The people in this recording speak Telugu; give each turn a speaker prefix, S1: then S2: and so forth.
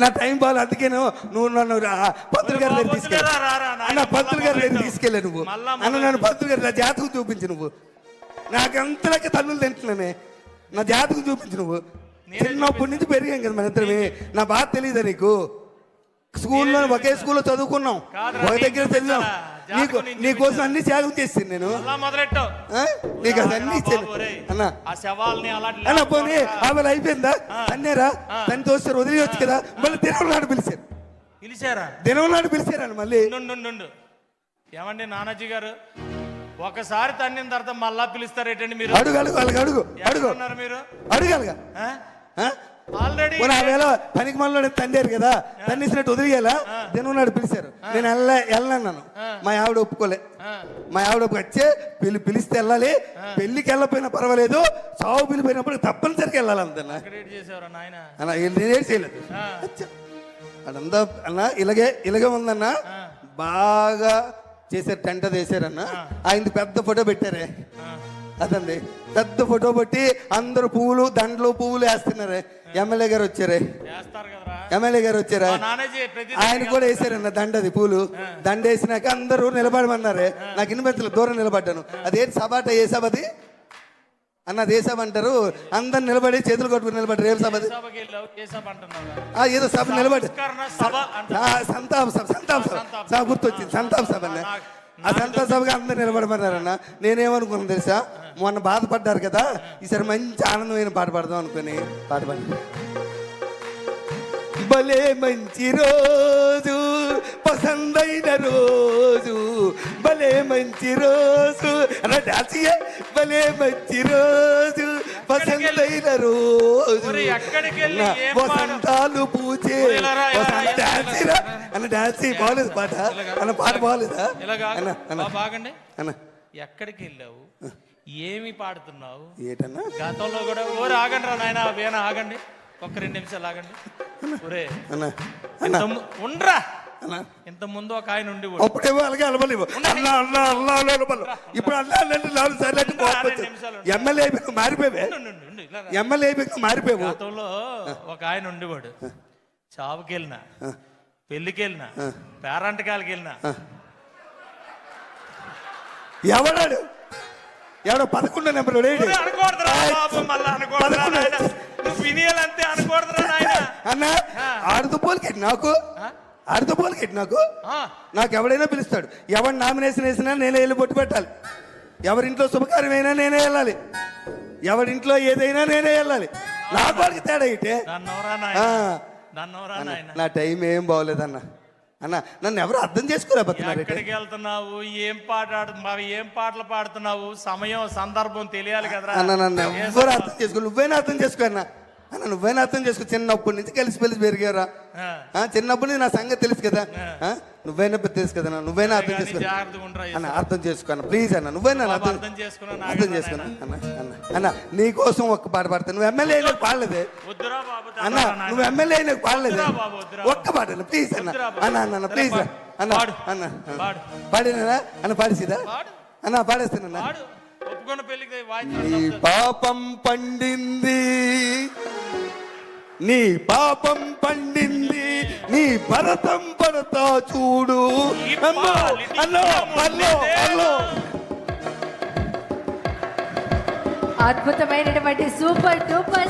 S1: నా టైం బాగా, అందుకే నువ్వు నన్ను పంతులు గారి దగ్గర తీసుకెళ్ళి అన్న, పంతులు గారి దగ్గర తీసుకెళ్ళా నువ్వు అన్న, నన్ను పంతులు గారి నా జాతకు చూపించు నువ్వు. నాకు అంతలకి తల్లులు తింటున్నానే, నా జాతకు చూపించు నువ్వు. చిన్నప్పటి నుంచి పెరిగాం కదా మన ఇద్దరమే, నా బాధ తెలియదా నీకు? స్కూల్లో ఒకే స్కూల్లో చదువుకున్నాం, ఒక దగ్గర చదివాం. నీకోసం అన్ని త్యాగం చేస్తాను నేను, నీకు అది అన్ని ఇచ్చాను అన్న. అన్న పోనీ ఆమె అయిపోయిందా? అన్నేరా తను తోస్తారు, వదిలేయచ్చు కదా. మళ్ళీ దినం నాడు పిలిచారా? దినం నాడు పిలిచారని మళ్ళీ.
S2: ఏమండి నానాజీ గారు, ఒకసారి తన్నిన తర్వాత మళ్ళా పిలుస్తారేటండి మీరు?
S1: అడుగు అడుగు అలాగ అడుగు అడుగు
S2: మీరు
S1: అడుగాలిగా.
S2: ఆల్రెడీ
S1: ఆవేళ పనికి మనలో తండారు కదా, తన్నిసినట్టు వదిలేయాలా? దినం నాడు పిలిచారు, నేను వెళ్ళన్నాను. మా ఆవిడ ఒప్పుకోలే. మా ఆవిడ వచ్చే పిలిస్తే వెళ్ళాలి, పెళ్లికి వెళ్ళకపోయినా పర్వాలేదు, సాగు పిలిపోయినప్పుడు తప్పనిసరికి వెళ్ళాలి అంతన్నా. నేనే చేయలేదు అదంతా అన్న. ఇలాగే ఉందన్న, బాగా చేశారు, టెంట వేసారన్న. ఆయనది పెద్ద ఫోటో పెట్టారే, అదండి పెద్ద ఫోటో పెట్టి అందరూ పువ్వులు, దండలు పువ్వులు వేస్తున్నారే. ఎమ్మెల్యే గారు వచ్చారే, ఎమ్మెల్యే గారు వచ్చారా, ఆయన కూడా వేసారన్న దండది పూలు. దండ వేసినాక అందరూ నిలబడమన్నారే. నాకు ఇన్వెంతలు దూరం నిలబడ్డాను. అదేంటి సభ ఏ సభది అన్న? అది ఏ సభ అంటారు? అందరు నిలబడి చేతులు కొట్టుకుని నిలబడ్డారు. ఏం సభది? ఏదో సభ నిలబడి సంతాప సభ, సంతాప సభ గుర్తొచ్చింది, సంతాప సభ అన్న. ఆ సంతాప సభగా అందరు నిలబడమన్నారన్న. నేనేమనుకున్నాను తెలుసా, మొన్న బాధపడ్డారు కదా, ఈసారి మంచి ఆనందమైన పాట పాడదాం అనుకుని పాట పాడి. భలే మంచి రోజు, పసందైన రోజు, భలే మంచి రోజు అన్న డాన్స్. భలే మంచి రోజు, పసందైన రోజు, వసంతాలు పూచే డాన్స్ అన్న. డాన్స్ బాగలేదు పాట అన్న, పాట బాగలేదా
S2: బాగండి అన్న? ఎక్కడికి వెళ్ళావు, ఏమి పాడుతున్నావు?
S1: ఏటన్నా
S2: గతంలో కూడా ఆగండి రా నాయన, వేనా ఆగండి, ఒక్క 2 నిమిషాలు ఆగండి. ఒరే ఉండరా, ఇంత ముందు ఒక ఆయన ఉండి
S1: అప్పుడేమో అలాగే అలవలేవు. ఇప్పుడు ఎమ్మెల్యే మారిపోయావే, ఎమ్మెల్యే మారిపోయావు.
S2: గతంలో ఒక ఆయన ఉండేవాడు, చావుకి వెళ్ళినా, పెళ్లికి వెళ్ళినా, పేరంటకాలకి వెళ్ళినా.
S1: ఎవడాడు? ఎవడో 11 నెంబర్ అన్న. ఆడుతుపోలికెట్టి నాకు, ఆడుతుపోలికెట్టి నాకు ఎవడైనా పిలుస్తాడు. ఎవరు నామినేషన్ వేసినా నేనే వెళ్ళి బొట్టు పెట్టాలి. ఎవరింట్లో శుభకార్యమైనా నేనే వెళ్ళాలి. ఎవరింట్లో ఏదైనా నేనే వెళ్ళాలి. నాకు వాడికి తేడా ఇటే. నా టైం ఏం బాగోలేదన్న. అన్న నన్ను ఎవరు అర్థం చేసుకోలేకపోతున్నారు.
S2: ఎక్కడికి వెళ్తున్నావు, ఏం ఏం పాటలు పాడుతున్నావు, సమయం సందర్భం తెలియాలి కదా
S1: అన్న. నన్ను ఎవరు అర్థం చేసుకో, నువ్వైనా అర్థం చేసుకో అన్న. అన్న నువ్వైనా అర్థం చేసుకో. చిన్నప్పటి నుంచి కలిసి పెళ్లి పెరిగారా, చిన్నప్పటి నుంచి నా సంగతి తెలుసు కదా. నువ్వైనా తెలుసు కదా, నువ్వైనా అర్థం చేసుకో అన్న. అర్థం చేసుకో అన్న, ప్లీజ్ అన్న. నువ్వైనా అర్థం చేసుకున్నా అన్న. అన్న నీ కోసం ఒక్క పాట పాడతాను. నువ్వు ఎమ్మెల్యే అయినా పాడలేదే అన్న, నువ్వు ఎమ్మెల్యే అయినా పాడలేదే ఒక్క పాట అన్న, ప్లీజ్ అన్న. అన్న అన్న ప్లీజ్ అన్న. అన్న పాడినా అన్న, పాడేసిదా అన్న? పాడేస్తానన్నా. నీ పాపం పండింది, నీ పాపం పండింది, నీ భరతం పడతా చూడు.
S3: అద్భుతమైనటువంటి సూపర్ డూపర్